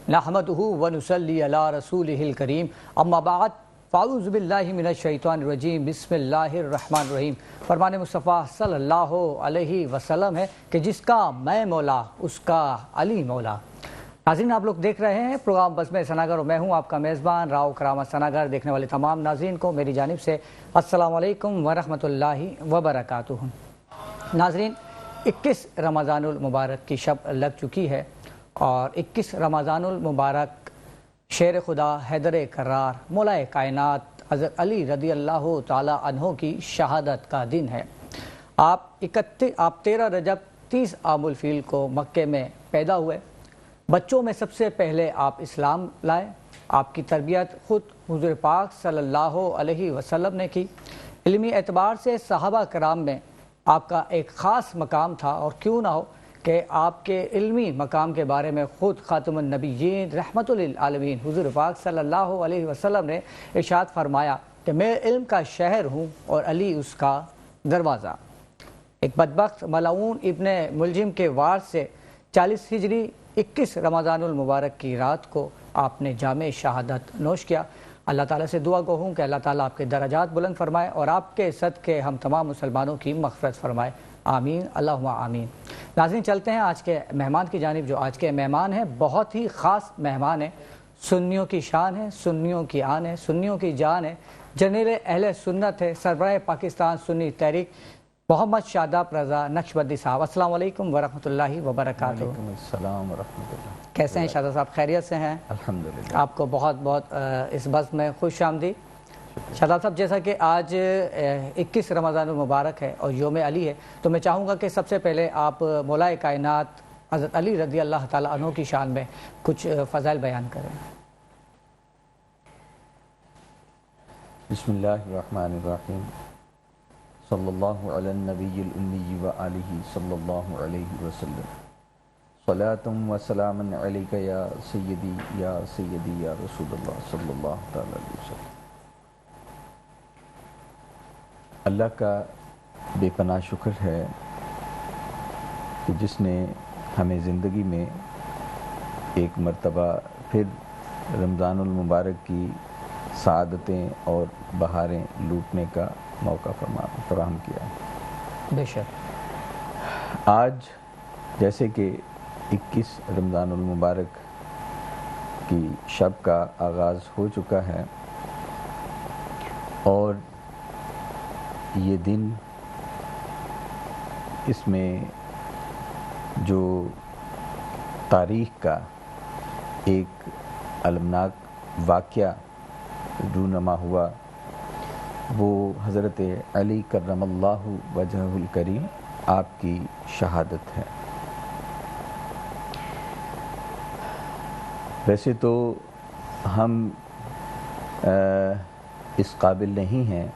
نحمدہ ونصلی علی رسولہ الکریم اما بعد فاعوذ باللہ من الشیطان الرجیم بسم اللہ الرحمن الرحیم۔ فرمان مصطفیٰ صلی اللہ علیہ وسلم ہے کہ جس کا میں مولا اس کا علی مولا۔ ناظرین، آپ لوگ دیکھ رہے ہیں پروگرام بزم ثناگر اور میں ہوں آپ کا میزبان راؤ کرامت ثناگر۔ دیکھنے والے تمام ناظرین کو میری جانب سے السلام علیکم ورحمۃ اللہ وبرکاتہ۔ ناظرین، 21 رمضان المبارک کی شب لگ چکی ہے اور 21 رمضان المبارک شیر خدا حیدر کرار مولا کائنات حضرت علی رضی اللہ تعالی عنہ کی شہادت کا دن ہے۔ آپ 13 رجب 30 عام الفیل کو مکے میں پیدا ہوئے۔ بچوں میں سب سے پہلے آپ اسلام لائے۔ آپ کی تربیت خود حضور پاک صلی اللہ علیہ وسلم نے کی۔ علمی اعتبار سے صحابہ کرام میں آپ کا ایک خاص مقام تھا، اور کیوں نہ ہو کہ آپ کے علمی مقام کے بارے میں خود خاتم النبیین رحمت للعالمین حضور پاک صلی اللہ علیہ وسلم نے ارشاد فرمایا کہ میں علم کا شہر ہوں اور علی اس کا دروازہ۔ ایک بدبخت ملعون ابن ملجم کے وار سے 40 ہجری 21 رمضان المبارک کی رات کو آپ نے جام شہادت نوش کیا۔ اللہ تعالیٰ سے دعا گو ہوں کہ اللہ تعالیٰ آپ کے درجات بلند فرمائے اور آپ کے صدقے ہم تمام مسلمانوں کی مغفرت فرمائے، آمین اللہم آمین۔ ناظرین، چلتے ہیں آج کے مہمان کی جانب۔ جو آج کے مہمان ہیں بہت ہی خاص مہمان ہیں، سنیوں کی شان ہے، سنیوں کی آن ہے، سنیوں کی جان ہے، جنرل اہل سنت ہے، سربراہ پاکستان سنی تحریک محمد شاداب رضا نقشبندی صاحب۔ السلام علیکم ورحمۃ اللہ وبرکاتہ۔ وعلیکم السلام ورحمۃ اللہ۔ کیسے ہیں شاداب صاحب؟ خیریت سے ہیں؟ الحمدللہ۔ آپ کو بہت بہت اس بزم میں خوش آمدید۔ شاداب صاحب، جیسا کہ آج 21 رمضان المبارک ہے اور یوم علی ہے، تو میں چاہوں گا کہ سب سے پہلے آپ مولا کائنات حضرت علی رضی اللہ تعالیٰ عنہ کی شان میں کچھ فضائل بیان کریں۔ بسم اللہ الرحمن الرحیم، صلی اللہ علی النبی الامی وآلہ صلی اللہ علیہ وسلم، صلاۃ و سلام علیک یا سیدی یا رسول اللہ صلی اللہ تعالی علیہ وسلم۔ اللہ کا بے پناہ شکر ہے کہ جس نے ہمیں زندگی میں ایک مرتبہ پھر رمضان المبارک کی سعادتیں اور بہاریں لوٹنے کا موقع فراہم کیا۔ بے شک آج جیسے کہ 21 رمضان المبارک کی شب کا آغاز ہو چکا ہے اور یہ دن، اس میں جو تاریخ کا ایک المناک واقعہ رونما ہوا وہ حضرت علی کرم اللہ وجہہ الکریم آپ کی شہادت ہے۔ ویسے تو ہم اس قابل نہیں ہیں،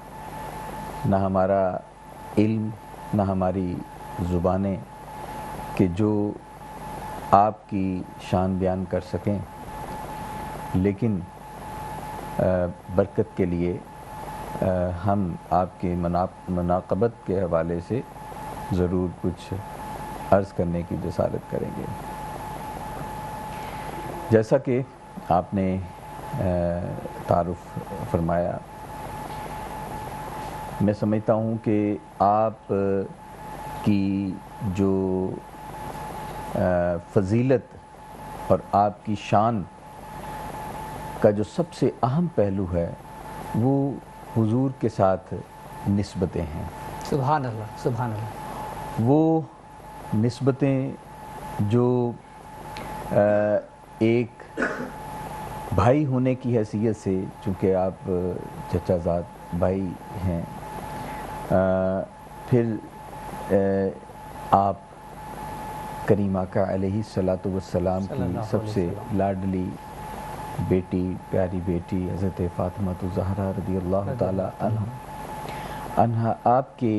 نہ ہمارا علم نہ ہماری زبانیں کہ جو آپ کی شان بیان کر سکیں، لیکن برکت کے لیے ہم آپ کے مناقبت کے حوالے سے ضرور کچھ عرض کرنے کی جسارت کریں گے۔ جیسا کہ آپ نے تعارف فرمایا، میں سمجھتا ہوں کہ آپ کی جو فضیلت اور آپ کی شان کا جو سب سے اہم پہلو ہے وہ حضور کے ساتھ نسبتیں ہیں۔ سبحان اللہ، سبحان اللہ۔ وہ نسبتیں جو ایک بھائی ہونے کی حیثیت سے، چونکہ آپ چچا زاد بھائی ہیں، پھر آپ کریم آقا علیہ الصلاۃ والسلام کی سب سے لاڈلی بیٹی، پیاری بیٹی حضرت فاطمہ الزہرا رضی اللہ تعالی عنہا، آپ کے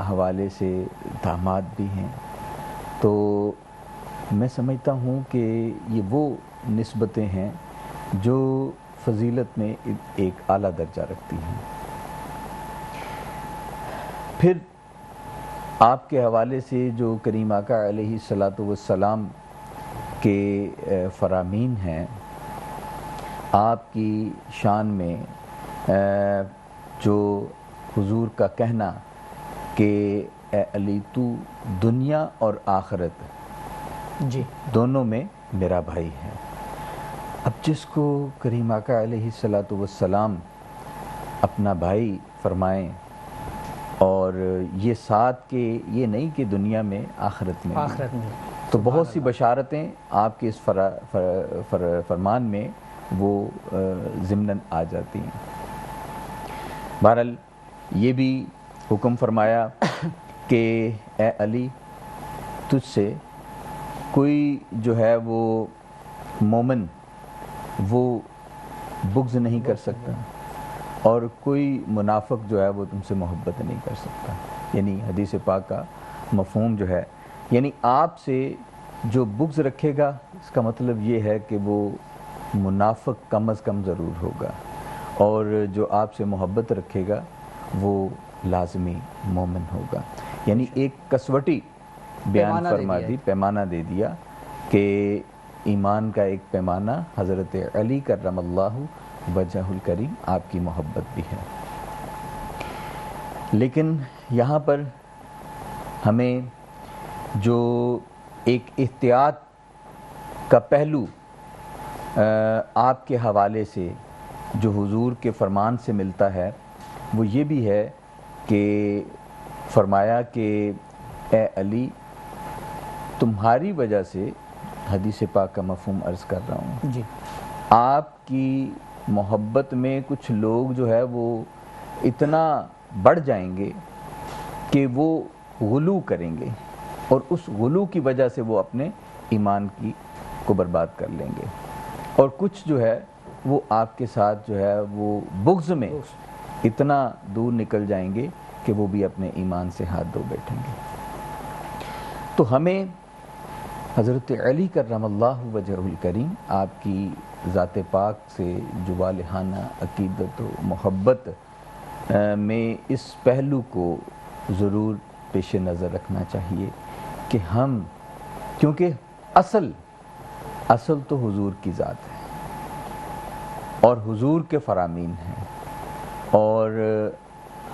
حوالے سے داماد بھی ہیں، تو میں سمجھتا ہوں کہ یہ وہ نسبتیں ہیں جو فضیلت میں ایک اعلیٰ درجہ رکھتی ہیں۔ پھر آپ کے حوالے سے جو کریم آقا علیہ الصلاۃ والسلام کے فرامین ہیں، آپ کی شان میں جو حضور کا کہنا کہ اے علی تو دنیا اور آخرت جی دونوں میں میرا بھائی ہے۔ اب جس کو کریم آقا علیہ السلام اپنا بھائی فرمائیں، اور یہ ساتھ کہ یہ نہیں کہ دنیا میں آخرت میں تو بہت سی بشارتیں آپ کے اس فرمان میں وہ ضمناً آ جاتی ہیں۔ بہرحال یہ بھی حکم فرمایا کہ اے علی تجھ سے کوئی جو ہے وہ مومن وہ بغض نہیں کر سکتا، اور کوئی منافق جو ہے وہ تم سے محبت نہیں کر سکتا۔ یعنی حدیث پاک کا مفہوم جو ہے، یعنی آپ سے جو بغض رکھے گا اس کا مطلب یہ ہے کہ وہ منافق کم از کم ضرور ہوگا، اور جو آپ سے محبت رکھے گا وہ لازمی مومن ہوگا۔ یعنی ایک کسوٹی بیان فرما دی، پیمانہ دے دیا کہ ایمان کا ایک پیمانہ حضرت علی کرم اللہ وجہ الکریم آپ کی محبت بھی ہے۔ لیکن یہاں پر ہمیں جو ایک احتیاط کا پہلو آپ کے حوالے سے جو حضور کے فرمان سے ملتا ہے وہ یہ بھی ہے کہ فرمایا کہ اے علی تمہاری وجہ سے، حدیث پاک کا مفہوم عرض کر رہا ہوں، جی آپ کی محبت میں کچھ لوگ جو ہے وہ اتنا بڑھ جائیں گے کہ وہ غلو کریں گے، اور اس غلو کی وجہ سے وہ اپنے ایمان کو برباد کر لیں گے، اور کچھ جو ہے وہ آپ کے ساتھ جو ہے وہ بغض میں اتنا دور نکل جائیں گے کہ وہ بھی اپنے ایمان سے ہاتھ دھو بیٹھیں گے۔ تو ہمیں حضرت علی کرم اللہ وجہ الکریم آپ کی ذات پاک سے جو والہانہ عقیدت و محبت میں اس پہلو کو ضرور پیش نظر رکھنا چاہیے کہ ہم، کیونکہ اصل تو حضور کی ذات ہے اور حضور کے فرامین ہیں، اور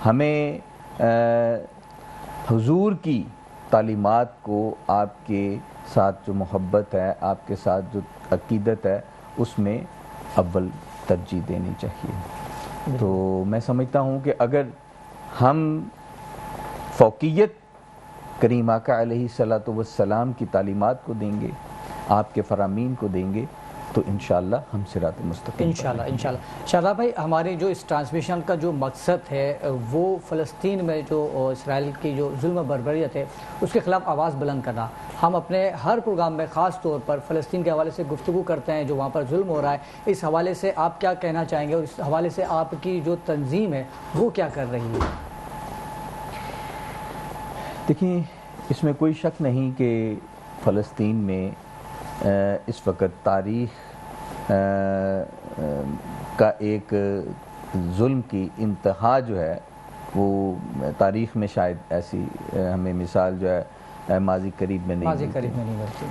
ہمیں حضور کی تعلیمات کو، آپ کے ساتھ جو محبت ہے، آپ کے ساتھ جو عقیدت ہے، اس میں اول ترجیح دینی چاہیے۔ تو میں سمجھتا ہوں کہ اگر ہم فوقیت کریم آقا علیہ السلام کی تعلیمات کو دیں گے، آپ کے فرامین کو دیں گے، تو انشاءاللہ ہم صراط مستقیم انشاءاللہ شہزاد بھائی، ہمارے جو اس ٹرانسمیشن کا جو مقصد ہے وہ فلسطین میں جو اسرائیل کی جو ظلم و بربریت ہے اس کے خلاف آواز بلند کرنا۔ ہم اپنے ہر پروگرام میں خاص طور پر فلسطین کے حوالے سے گفتگو کرتے ہیں، جو وہاں پر ظلم ہو رہا ہے، اس حوالے سے آپ کیا کہنا چاہیں گے، اور اس حوالے سے آپ کی جو تنظیم ہے وہ کیا کر رہی ہے؟ دیکھیں، اس میں کوئی شک نہیں کہ فلسطین میں اس وقت تاریخ کا ایک ظلم کی انتہا جو ہے وہ تاریخ میں شاید ایسی ہمیں مثال جو ہے ماضی قریب میں نہیں ملتی۔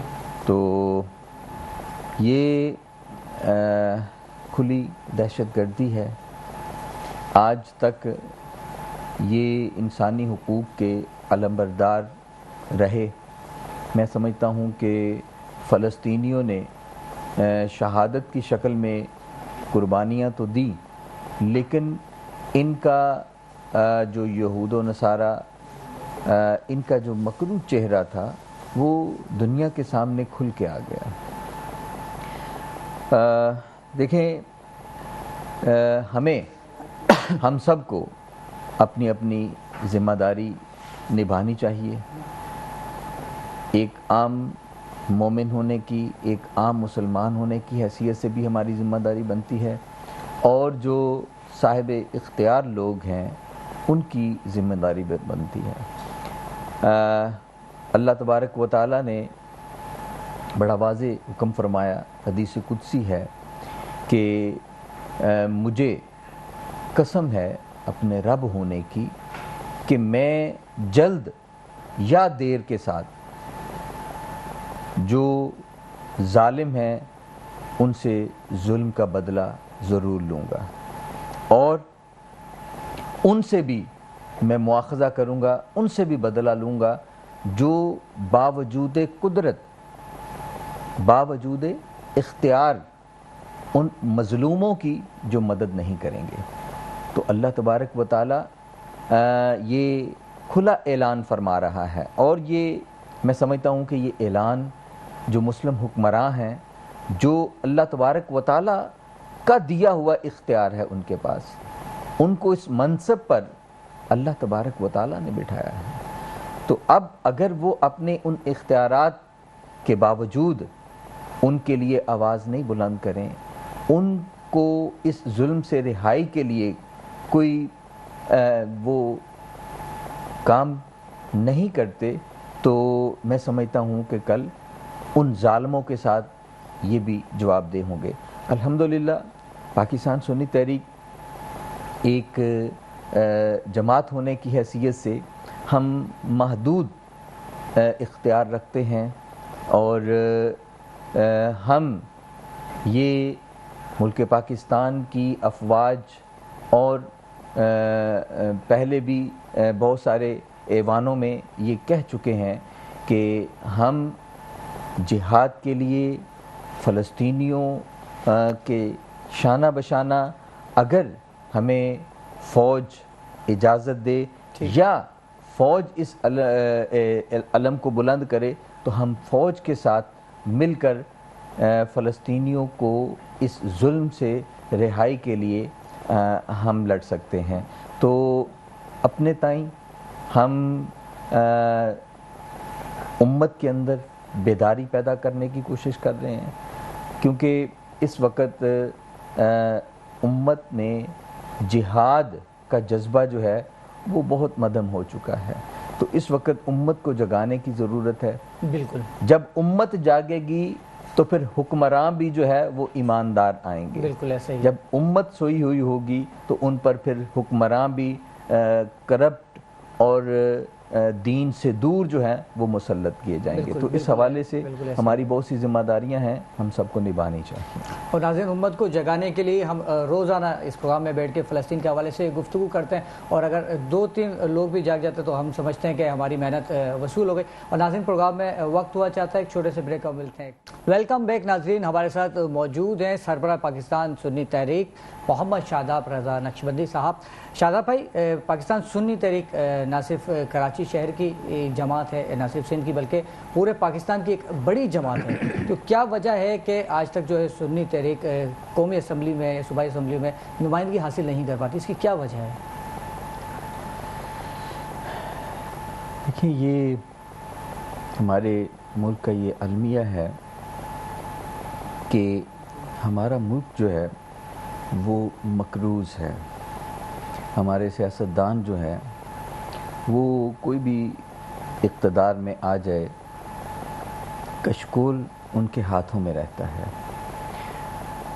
تو یہ کھلی دہشت گردی ہے۔ آج تک یہ انسانی حقوق کے علمبردار رہے۔ میں سمجھتا ہوں کہ فلسطینیوں نے شہادت کی شکل میں قربانیاں تو دی، لیکن ان کا جو یہود و نصارہ ان کا جو مکروہ چہرہ تھا وہ دنیا کے سامنے کھل کے آ گیا۔ دیکھیں، ہم سب کو اپنی اپنی ذمہ داری نبھانی چاہیے، ایک عام مومن ہونے کی، ایک عام مسلمان ہونے کی حیثیت سے بھی ہماری ذمہ داری بنتی ہے، اور جو صاحب اختیار لوگ ہیں ان کی ذمہ داری بنتی ہے۔ اللہ تبارک و تعالیٰ نے بڑا واضح حکم فرمایا، حدیث قدسی ہے کہ مجھے قسم ہے اپنے رب ہونے کی کہ میں جلد یا دیر کے ساتھ جو ظالم ہیں ان سے ظلم کا بدلہ ضرور لوں گا، اور ان سے بھی میں مواخذہ کروں گا، ان سے بھی بدلہ لوں گا جو باوجود قدرت، باوجود اختیار ان مظلوموں کی جو مدد نہیں کریں گے۔ تو اللہ تبارک و تعالی یہ کھلا اعلان فرما رہا ہے، اور یہ میں سمجھتا ہوں کہ یہ اعلان جو مسلم حکمراں ہیں، جو اللہ تبارک و تعالی کا دیا ہوا اختیار ہے ان کے پاس، ان کو اس منصب پر اللہ تبارک و تعالی نے بٹھایا ہے، تو اب اگر وہ اپنے ان اختیارات کے باوجود ان کے لیے آواز نہیں بلند کریں، ان کو اس ظلم سے رہائی کے لیے کوئی وہ کام نہیں کرتے، تو میں سمجھتا ہوں کہ کل ان ظالموں کے ساتھ یہ بھی جواب دہ ہوں گے۔ الحمدللہ پاکستان سنی تحریک ایک جماعت ہونے کی حیثیت سے ہم محدود اختیار رکھتے ہیں، اور ہم یہ ملک پاکستان کی افواج اور پہلے بھی بہت سارے ایوانوں میں یہ کہہ چکے ہیں کہ ہم جہاد کے لیے فلسطینیوں کے شانہ بشانہ اگر ہمیں فوج اجازت دے یا فوج اس علم کو بلند کرے تو ہم فوج کے ساتھ مل کر فلسطینیوں کو اس ظلم سے رہائی کے لیے ہم لڑ سکتے ہیں۔ تو اپنے تائیں ہم امت کے اندر بیداری پیدا کرنے کی کوشش کر رہے ہیں، کیونکہ اس وقت امت میں جہاد کا جذبہ جو ہے وہ بہت مدھم ہو چکا ہے، تو اس وقت امت کو جگانے کی ضرورت ہے۔ بالکل، جب امت جاگے گی تو پھر حکمراں بھی جو ہے وہ ایماندار آئیں گے۔ بالکل ایسا ہی۔ جب امت سوئی ہوئی ہوگی تو ان پر پھر حکمراں بھی کرپٹ اور دین سے دور جو ہیں وہ مسلط کیے جائیں گے۔ تو اس حوالے سے ہماری بہت سی ذمہ داریاں ہیں، ہم سب کو نبھانی چاہیے۔ اور ناظرین، امت کو جگانے کے لیے ہم روزانہ اس پروگرام میں بیٹھ کے فلسطین کے حوالے سے گفتگو کرتے ہیں، اور اگر 2-3 لوگ بھی جاگ جاتے تو ہم سمجھتے ہیں کہ ہماری محنت وصول ہو گئی۔ اور ناظرین، پروگرام میں وقت ہوا چاہتا ہے ایک چھوٹے سے بریک، ملتے ہیں۔ ویلکم بیک ناظرین، ہمارے ساتھ موجود ہیں سربراہ پاکستان سنی تحریک محمد شاداب رضا نقشبندی صاحب۔ شاداب بھائی، پاکستان سنی تحریک نہ صرف کراچی شہر کی جماعت ہے، نہ صرف سندھ کی، بلکہ پورے پاکستان کی ایک بڑی جماعت ہے، تو کیا وجہ ہے کہ آج تک جو ہے سنی تحریک قومی اسمبلی میں، صوبائی اسمبلی میں نمائندگی حاصل نہیں کر پاتی؟ اس کی کیا وجہ ہے؟ دیکھیں، یہ ہمارے ملک کا یہ المیہ ہے کہ ہمارا ملک جو ہے وہ مقروض ہے۔ ہمارے سیاستدان جو ہیں وہ کوئی بھی اقتدار میں آ جائے، کشکول ان کے ہاتھوں میں رہتا ہے۔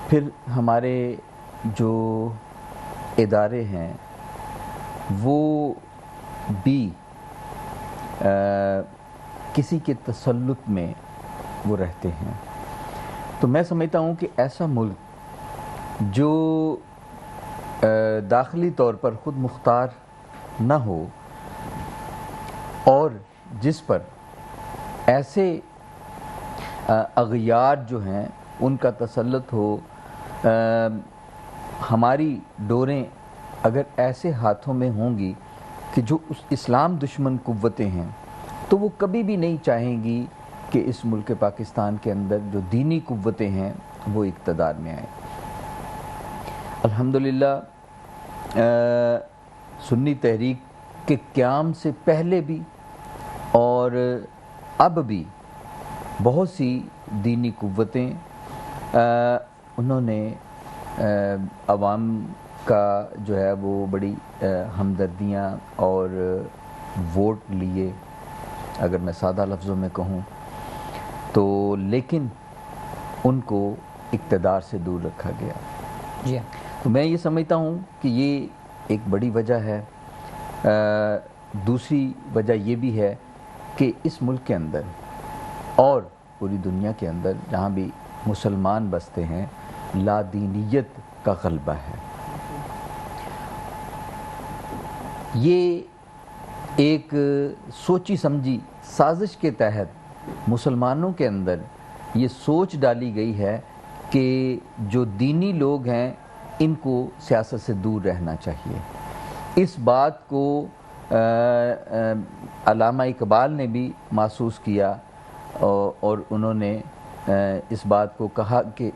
پھر ہمارے جو ادارے ہیں وہ بھی کسی کے تسلط میں وہ رہتے ہیں۔ تو میں سمجھتا ہوں کہ ایسا ملک جو داخلی طور پر خود مختار نہ ہو، اور جس پر ایسے اغیار جو ہیں ان کا تسلط ہو، ہماری ڈوریں اگر ایسے ہاتھوں میں ہوں گی کہ جو اسلام دشمن قوتیں ہیں، تو وہ کبھی بھی نہیں چاہیں گی کہ اس ملک پاکستان کے اندر جو دینی قوتیں ہیں وہ اقتدار میں آئیں۔ الحمدللہ سنی تحریک کے قیام سے پہلے بھی اور اب بھی بہت سی دینی قوتیں انہوں نے عوام کا جو ہے وہ بڑی ہمدردیاں اور ووٹ لیے، اگر میں سادہ لفظوں میں کہوں تو، لیکن ان کو اقتدار سے دور رکھا گیا۔ جی، تو میں یہ سمجھتا ہوں کہ یہ ایک بڑی وجہ ہے۔ دوسری وجہ یہ بھی ہے کہ اس ملک کے اندر اور پوری دنیا کے اندر جہاں بھی مسلمان بستے ہیں لا دینیت کا غلبہ ہے۔ یہ ایک سوچی سمجھی سازش کے تحت مسلمانوں کے اندر یہ سوچ ڈالی گئی ہے کہ جو دینی لوگ ہیں ان کو سیاست سے دور رہنا چاہیے۔ اس بات کو علامہ اقبال نے بھی محسوس کیا اور انہوں نے اس بات کو کہا کہ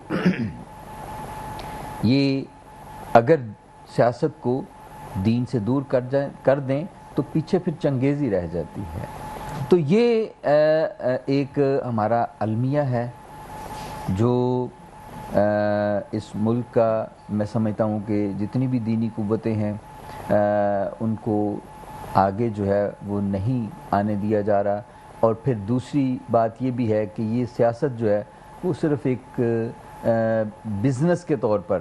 یہ اگر سیاست کو دین سے دور کر دیں تو پیچھے پھر چنگیزی رہ جاتی ہے۔ تو یہ ایک ہمارا المیہ ہے جو اس ملک کا میں سمجھتا ہوں کہ جتنی بھی دینی قوتیں ہیں ان کو آگے جو ہے وہ نہیں آنے دیا جا رہا۔ اور پھر دوسری بات یہ بھی ہے کہ یہ سیاست جو ہے وہ صرف ایک بزنس کے طور پر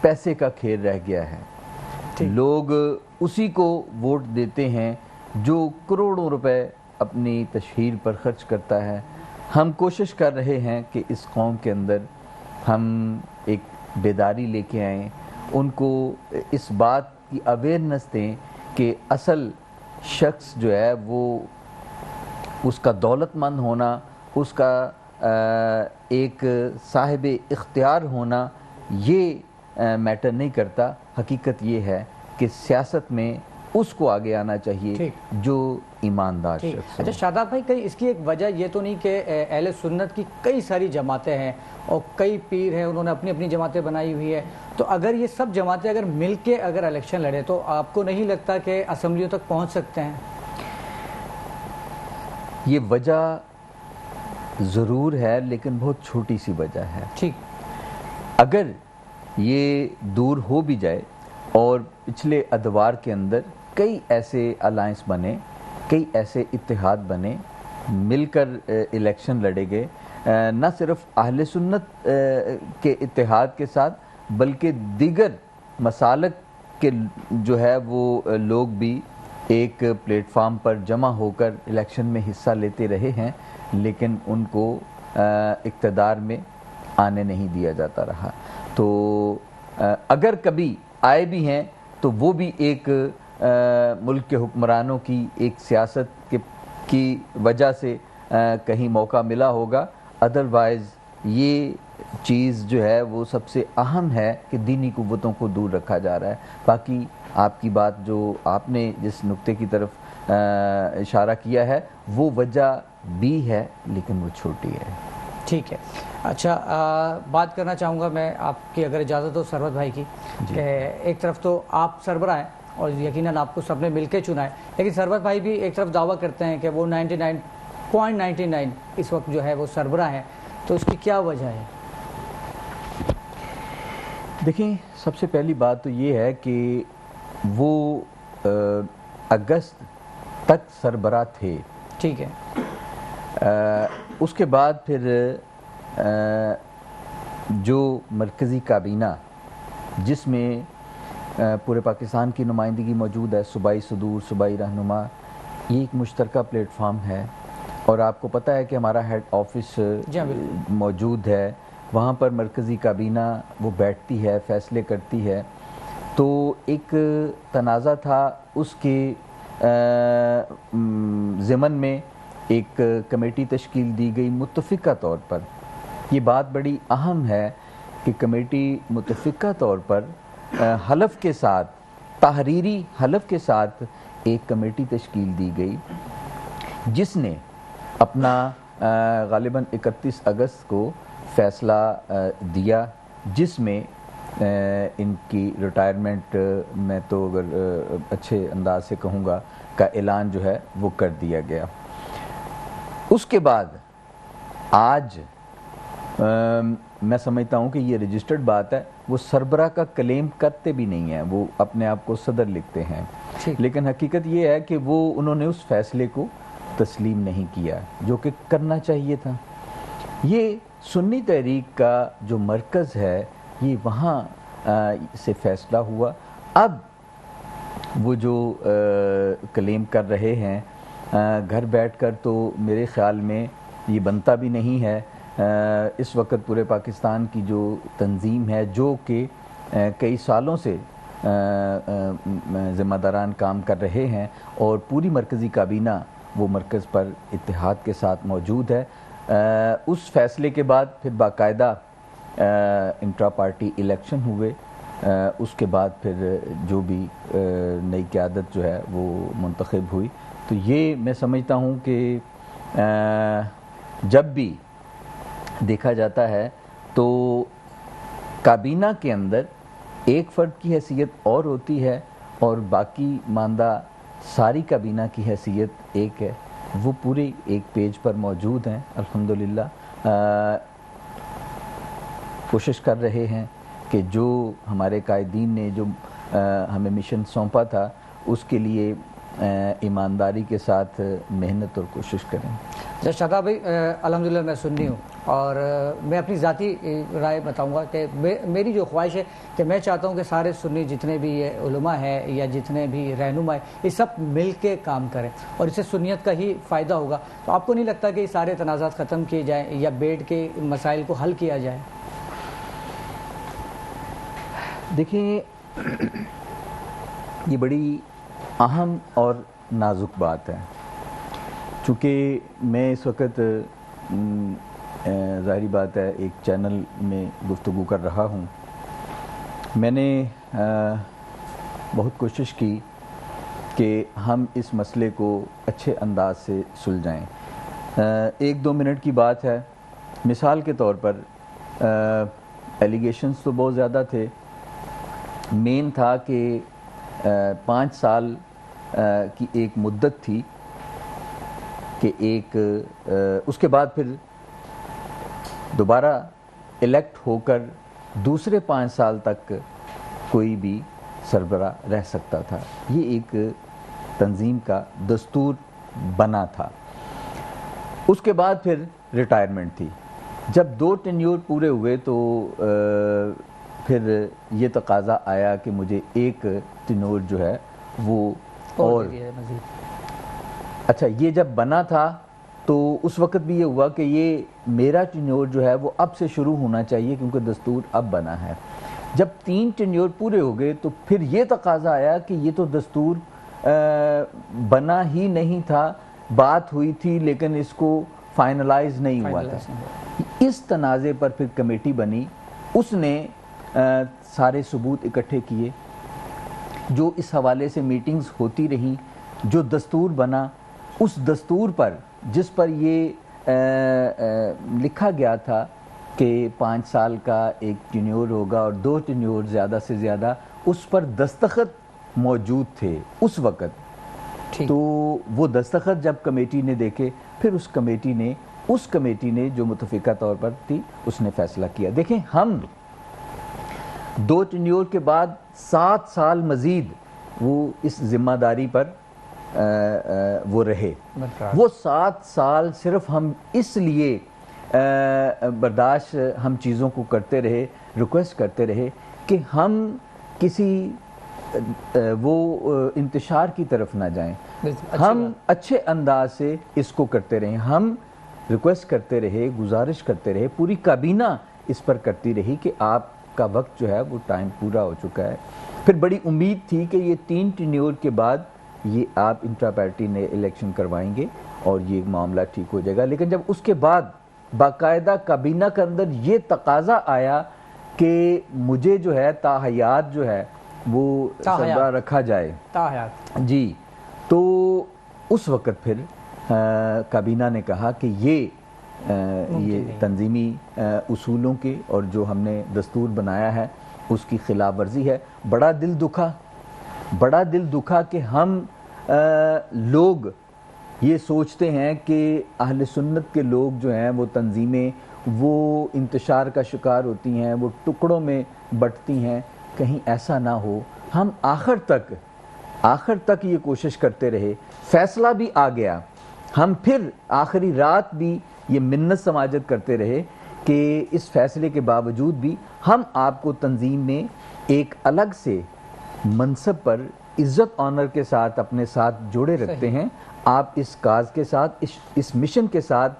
پیسے کا کھیل رہ گیا ہے۔ لوگ اسی کو ووٹ دیتے ہیں جو کروڑوں روپے اپنی تشہیر پر خرچ کرتا ہے۔ ہم کوشش کر رہے ہیں کہ اس قوم کے اندر ہم ایک بیداری لے کے آئیں، ان کو اس بات کی اویئرنس دیں کہ اصل شخص جو ہے وہ اس کا دولت مند ہونا، اس کا ایک صاحب اختیار ہونا یہ میٹر نہیں کرتا۔ حقیقت یہ ہے کہ سیاست میں اس کو آگے آنا چاہیے جو ایماندار شخص ہے۔ اچھا شاداب بھائی، کہیں اس کی ایک وجہ یہ تو نہیں کہ اہل سنت کی کئی ساری جماعتیں ہیں اور کئی پیر ہیں، انہوں نے اپنی اپنی جماعتیں بنائی ہوئی ہے، تو اگر یہ سب جماعتیں اگر مل کے اگر الیکشن لڑے تو آپ کو نہیں لگتا کہ اسمبلیوں تک پہنچ سکتے ہیں؟ یہ وجہ ضرور ہے لیکن بہت چھوٹی سی وجہ ہے۔ ٹھیک، اگر یہ دور ہو بھی جائے اور پچھلے ادوار کے اندر کئی ایسے الائنس بنے، کئی ایسے اتحاد بنے، مل کر الیکشن لڑے گئے، نہ صرف اہل سنت کے اتحاد کے ساتھ بلکہ دیگر مسالک کے جو ہے وہ لوگ بھی ایک پلیٹ فارم پر جمع ہو کر الیکشن میں حصہ لیتے رہے ہیں، لیکن ان کو اقتدار میں آنے نہیں دیا جاتا رہا۔ تو اگر کبھی آئے بھی ہیں تو وہ بھی ایک ملک کے حکمرانوں کی ایک سیاست کی وجہ سے کہیں موقع ملا ہوگا، ادروائز یہ چیز جو ہے وہ سب سے اہم ہے کہ دینی قوتوں کو دور رکھا جا رہا ہے۔ باقی آپ کی بات جو آپ نے جس نقطے کی طرف اشارہ کیا ہے وہ وجہ بھی ہے لیکن وہ چھوٹی ہے۔ ٹھیک ہے، اچھا بات کرنا چاہوں گا میں آپ کی اگر اجازت ہو سرورت بھائی کی، کہ ایک طرف تو آپ سربراہ ہیں اور یقیناً آپ کو سب نے مل کے چنا ہے، لیکن سرورت بھائی بھی ایک طرف دعویٰ کرتے ہیں کہ وہ 99.99 اس وقت جو ہے وہ سربراہ ہیں، تو اس کی کیا وجہ ہے؟ دیکھیں، سب سے پہلی بات تو یہ ہے کہ وہ اگست تک سربراہ تھے۔ ٹھیک ہے، اس کے بعد پھر جو مرکزی کابینہ جس میں پورے پاکستان کی نمائندگی موجود ہے، صوبائی صدور، صوبائی رہنما، یہ ایک مشترکہ پلیٹ فارم ہے اور آپ کو پتہ ہے کہ ہمارا ہیڈ آفس موجود ہے، وہاں پر مرکزی کابینہ وہ بیٹھتی ہے، فیصلے کرتی ہے۔ تو ایک تنازع تھا، اس کے ضمن میں ایک کمیٹی تشکیل دی گئی متفقہ طور پر۔ یہ بات بڑی اہم ہے کہ کمیٹی متفقہ طور پر حلف کے ساتھ، تحریری حلف کے ساتھ ایک کمیٹی تشکیل دی گئی جس نے اپنا غالباً 31 اگست کو فیصلہ دیا، جس میں ان کی ریٹائرمنٹ میں تو اگر اچھے انداز سے کہوں گا کا اعلان جو ہے وہ کر دیا گیا۔ اس کے بعد آج میں سمجھتا ہوں کہ یہ رجسٹرڈ بات ہے، وہ سربراہ کا کلیم کرتے بھی نہیں ہیں، وہ اپنے آپ کو صدر لکھتے ہیں، لیکن حقیقت یہ ہے کہ وہ انہوں نے اس فیصلے کو تسلیم نہیں کیا جو کہ کرنا چاہیے تھا۔ یہ سنی تحریک کا جو مرکز ہے یہ وہاں سے فیصلہ ہوا۔ اب وہ جو کلیم کر رہے ہیں گھر بیٹھ کر، تو میرے خیال میں یہ بنتا بھی نہیں ہے. اس وقت پورے پاکستان کی جو تنظیم ہے جو کہ کئی سالوں سے ذمہ داران کام کر رہے ہیں اور پوری مرکزی کابینہ وہ مرکز پر اتحاد کے ساتھ موجود ہے, اس فیصلے کے بعد پھر باقاعدہ انٹرا پارٹی الیکشن ہوئے. اس کے بعد پھر جو بھی نئی قیادت جو ہے وہ منتخب ہوئی. تو یہ میں سمجھتا ہوں کہ جب بھی دیکھا جاتا ہے تو کابینہ کے اندر ایک فرد کی حیثیت اور ہوتی ہے اور باقی ماندہ ساری کابینہ کی حیثیت ایک ہے, وہ پورے ایک پیج پر موجود ہیں. الحمدللہ کوشش کر رہے ہیں کہ جو ہمارے قائدین نے جو ہمیں مشن سونپا تھا اس کے لیے ایمانداری کے ساتھ محنت اور کوشش کریں. شاداب بھائی, الحمدللہ میں سنی ہوں اور میں اپنی ذاتی رائے بتاؤں گا کہ میری جو خواہش ہے کہ میں چاہتا ہوں کہ سارے سنی جتنے بھی علماء ہیں یا جتنے بھی رہنما ہیں یہ سب مل کے کام کریں اور اس سے سنیت کا ہی فائدہ ہوگا. تو آپ کو نہیں لگتا کہ یہ سارے تنازعات ختم کیے جائیں یا بیٹھ کے مسائل کو حل کیا جائے؟ دیکھیں, یہ بڑی اہم اور نازک بات ہے. چونکہ میں اس وقت ظاہری بات ہے ایک چینل میں گفتگو کر رہا ہوں, میں نے بہت کوشش کی کہ ہم اس مسئلے کو اچھے انداز سے سلجھائیں. 1-2 منٹ کی بات ہے. مثال کے طور پر ایلیگیشنز تو بہت زیادہ تھے. مین تھا کہ 5 سال کی ایک مدت تھی کہ ایک اس کے بعد پھر دوبارہ الیکٹ ہو کر دوسرے 5 سال تک کوئی بھی سربراہ رہ سکتا تھا. یہ ایک تنظیم کا دستور بنا تھا. اس کے بعد پھر ریٹائرمنٹ تھی. جب 2 ٹینیور پورے ہوئے تو پھر یہ تقاضا آیا کہ مجھے ایک ٹینیور جو ہے وہ اور اچھا, یہ جب بنا تھا تو اس وقت بھی یہ ہوا کہ یہ میرا ٹینیور جو ہے وہ اب سے شروع ہونا چاہیے کیونکہ دستور اب بنا ہے. جب 3 ٹینیور پورے ہو گئے تو پھر یہ تقاضا آیا کہ یہ تو دستور بنا ہی نہیں تھا, بات ہوئی تھی لیکن اس کو فائنلائز نہیں ہوا تھا. اس تنازع پر پھر کمیٹی بنی, اس نے سارے ثبوت اکٹھے کیے, جو اس حوالے سے میٹنگز ہوتی رہیں, جو دستور بنا اس دستور پر جس پر یہ لکھا گیا تھا کہ 5 سال کا ایک ٹینیور ہوگا اور 2 ٹینیور زیادہ سے زیادہ, اس پر دستخط موجود تھے اس وقت. تو وہ دستخط جب کمیٹی نے دیکھے پھر اس کمیٹی نے جو متفقہ طور پر تھی اس نے فیصلہ کیا. دیکھیں, ہم 2 ٹینیور کے بعد 7 سال مزید وہ اس ذمہ داری پر وہ رہے. وہ 7 سال صرف ہم اس لیے برداشت ہم چیزوں کو کرتے رہے, ریکویسٹ کرتے رہے کہ ہم کسی وہ انتشار کی طرف نہ جائیں, ہم اچھے انداز سے اس کو کرتے رہیں. ہم ریکویسٹ کرتے رہے, گزارش کرتے رہے, پوری کابینہ اس پر کرتی رہی کہ آپ کا وقت جو ہے وہ ٹائم پورا ہو چکا ہے. پھر بڑی امید تھی کہ یہ 3 ٹینیور کے بعد یہ آپ انٹرا پارٹی نے الیکشن کروائیں گے اور یہ معاملہ ٹھیک ہو جائے گا. لیکن جب اس کے بعد باقاعدہ کابینہ کے اندر یہ تقاضا آیا کہ مجھے جو ہے تاحیات جو ہے وہ سربراہ رکھا جائے, جی, تو اس وقت پھر کابینہ نے کہا کہ یہ تنظیمی اصولوں کے اور جو ہم نے دستور بنایا ہے اس کی خلاف ورزی ہے. بڑا دل دکھا کہ ہم لوگ یہ سوچتے ہیں کہ اہل سنت کے لوگ جو ہیں وہ تنظیمیں وہ انتشار کا شکار ہوتی ہیں, وہ ٹکڑوں میں بٹتی ہیں. کہیں ایسا نہ ہو. ہم آخر تک یہ کوشش کرتے رہے, فیصلہ بھی آ گیا. ہم پھر آخری رات بھی یہ منت سماجت کرتے رہے کہ اس فیصلے کے باوجود بھی ہم آپ کو تنظیم میں ایک الگ سے منصب پر عزت آنر کے ساتھ اپنے ساتھ جوڑے رکھتے ہیں. آپ اس کاز کے ساتھ, اس مشن کے ساتھ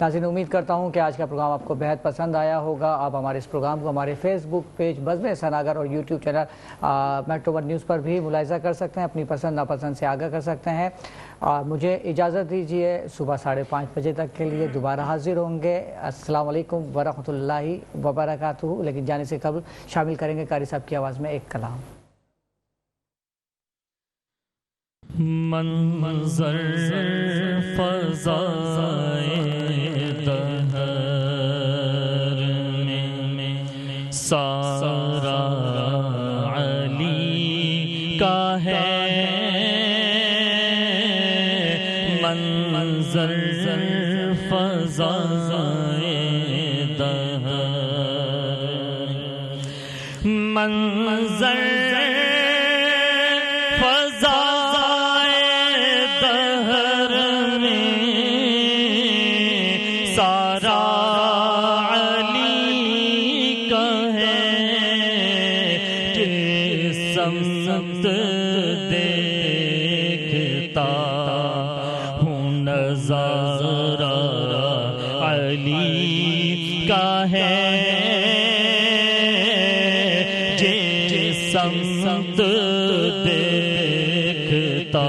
ناظرین، امید کرتا ہوں کہ آج کا پروگرام آپ کو بہت پسند آیا ہوگا۔ آپ ہمارے اس پروگرام کو ہمارے فیس بک پیج بزم سناگر اور YouTube channel Metro One News پر بھی ملاحظہ کر سکتے ہیں، اپنی پسند ناپسند سے آگاہ کر سکتے ہیں۔ مجھے اجازت دیجیے، صبح 5:30 بجے تک کے لیے دوبارہ حاضر ہوں گے۔ السلام علیکم ورحمۃ اللہ وبرکاتہ۔ لیکن جانے سے قبل شامل کریں گے قاری صاحب کی آواز میں ایک کلام۔ منظر فضائے دہر میں سارا علی کا ہے، منظر فضائے دہر، منظر دیکھتا ہوں نظارہ علی کا ہے، جس سمت دیکھتا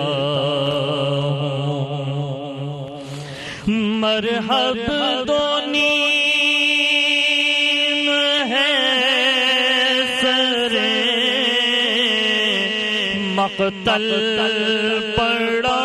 ہوں مرحب دو نیم ہے سرے مقتل پڑا